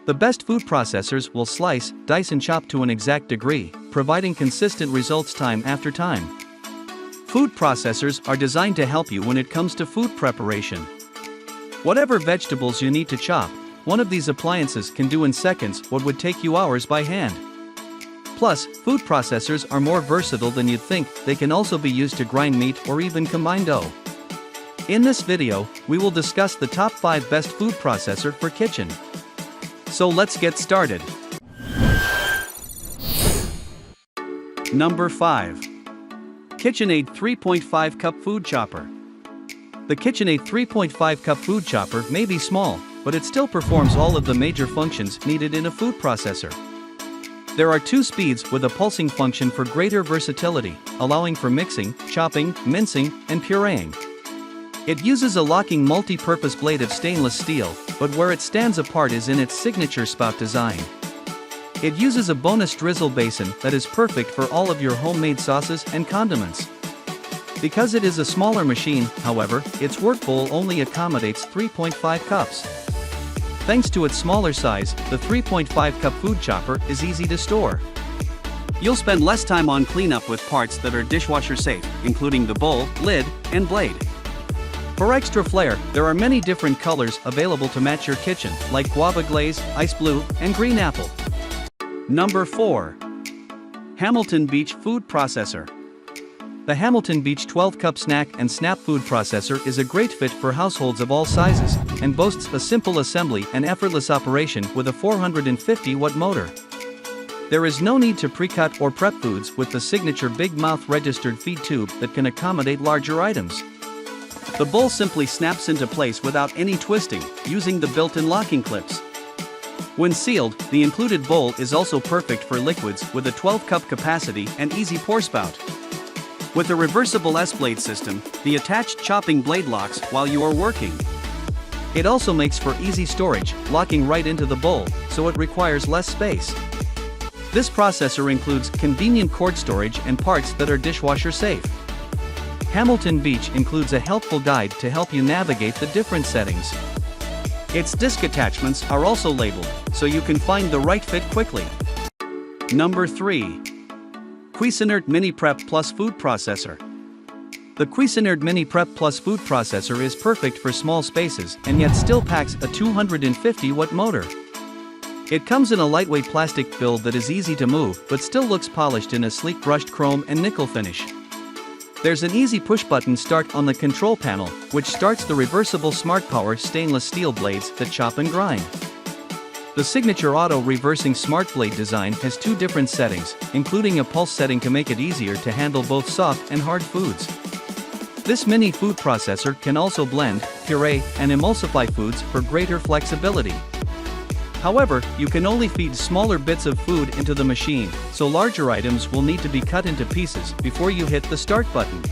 The best food processors will slice, dice and chop to an exact degree, providing consistent results time after time. Food processors are designed to help you when it comes to food preparation. Whatever vegetables you need to chop, one of these appliances can do in seconds what would take you hours by hand. Plus, food processors are more versatile than you'd think. They can also be used to grind meat or even combine dough. In this video, we will discuss the top 5 best food processor for kitchen. So let's get started. Number 5. KitchenAid 3.5 Cup Food Chopper. The KitchenAid 3.5 Cup Food Chopper may be small, but it still performs all of the major functions needed in a food processor. There are 2 speeds with a pulsing function for greater versatility, allowing for mixing, chopping, mincing, and pureeing. It uses a locking multi-purpose blade of stainless steel, but where it stands apart is in its signature spout design. It uses a bonus drizzle basin that is perfect for all of your homemade sauces and condiments. Because it is a smaller machine, however, its work bowl only accommodates 3.5 cups. Thanks to its smaller size, the 3.5 cup food chopper is easy to store. You'll spend less time on cleanup with parts that are dishwasher safe, including the bowl, lid, and blade. For extra flair, there are many different colors available to match your kitchen, like guava glaze, ice blue, and green apple. Number 4. Hamilton Beach Food Processor. The Hamilton Beach 12-cup snack and snap food processor is a great fit for households of all sizes, and boasts a simple assembly and effortless operation with a 450-watt motor. There is no need to pre-cut or prep foods with the signature big mouth registered feed tube that can accommodate larger items. The bowl simply snaps into place without any twisting, using the built-in locking clips. When sealed, the included bowl is also perfect for liquids with a 12-cup capacity and easy pour spout. With a reversible S-blade system, the attached chopping blade locks while you are working. It also makes for easy storage, locking right into the bowl, so it requires less space. This processor includes convenient cord storage and parts that are dishwasher safe. Hamilton Beach includes a helpful guide to help you navigate the different settings. Its disc attachments are also labeled, so you can find the right fit quickly. Number 3. Cuisinart MiniPrep Plus Food Processor. The Cuisinart MiniPrep Plus Food Processor is perfect for small spaces and yet still packs a 250-watt motor. It comes in a lightweight plastic build that is easy to move but still looks polished in a sleek brushed chrome and nickel finish. There's an easy push-button start on the control panel, which starts the reversible Smart Power stainless steel blades that chop and grind. The signature auto-reversing smart blade design has 2 different settings, including a pulse setting to make it easier to handle both soft and hard foods. This mini food processor can also blend, puree, and emulsify foods for greater flexibility. However, you can only feed smaller bits of food into the machine, so larger items will need to be cut into pieces before you hit the start button.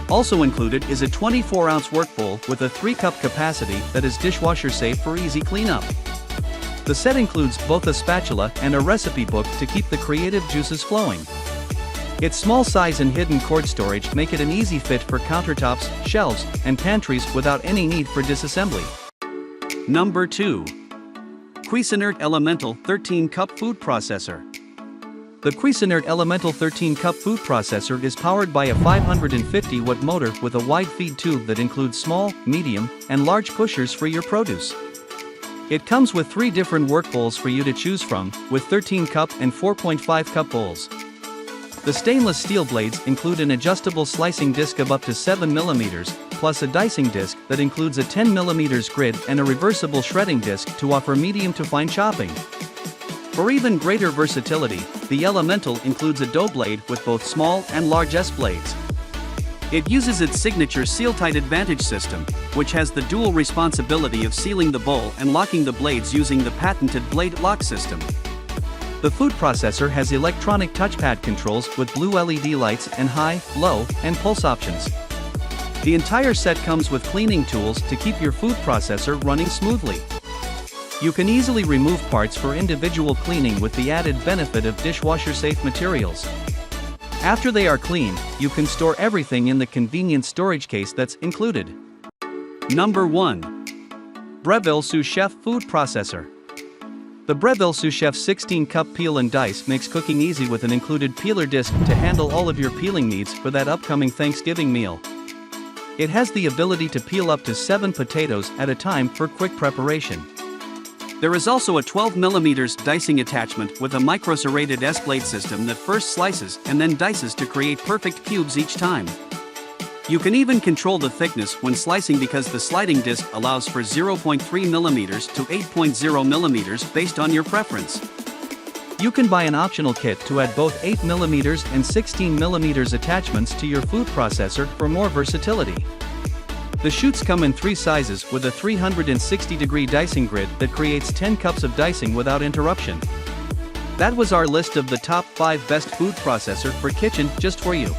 Also included is a 24-ounce work bowl with a 3-cup capacity that is dishwasher safe for easy cleanup. The set includes both a spatula and a recipe book to keep the creative juices flowing. Its small size and hidden cord storage make it an easy fit for countertops, shelves, and pantries without any need for disassembly. Number 2. Cuisinart Elemental 13-cup Food Processor. The Cuisinart Elemental 13-cup food processor is powered by a 550-watt motor with a wide feed tube that includes small, medium, and large pushers for your produce. It comes with 3 different work bowls for you to choose from, with 13-cup and 4.5-cup bowls. The stainless steel blades include an adjustable slicing disc of up to 7 mm, plus a dicing disc that includes a 10 mm grid and a reversible shredding disc to offer medium to fine chopping. For even greater versatility, the Elemental includes a dough blade with both small and large S-blades. It uses its signature seal-tight advantage system, which has the dual responsibility of sealing the bowl and locking the blades using the patented blade lock system. The food processor has electronic touchpad controls with blue LED lights and high, low, and pulse options. The entire set comes with cleaning tools to keep your food processor running smoothly. You can easily remove parts for individual cleaning with the added benefit of dishwasher-safe materials. After they are cleaned, you can store everything in the convenient storage case that's included. Number 1. Breville Sous Chef Food Processor. The Breville Sous Chef 16-cup peel and dice makes cooking easy with an included peeler disc to handle all of your peeling needs for that upcoming Thanksgiving meal. It has the ability to peel up to 7 potatoes at a time for quick preparation. There is also a 12mm dicing attachment with a micro-serrated S-blade system that first slices and then dices to create perfect cubes each time. You can even control the thickness when slicing because the sliding disc allows for 0.3mm to 8.0mm based on your preference. You can buy an optional kit to add both 8mm and 16mm attachments to your food processor for more versatility. The chutes come in 3 sizes with a 360-degree dicing grid that creates 10 cups of dicing without interruption. That was our list of the top 5 best food processor for kitchen just for you.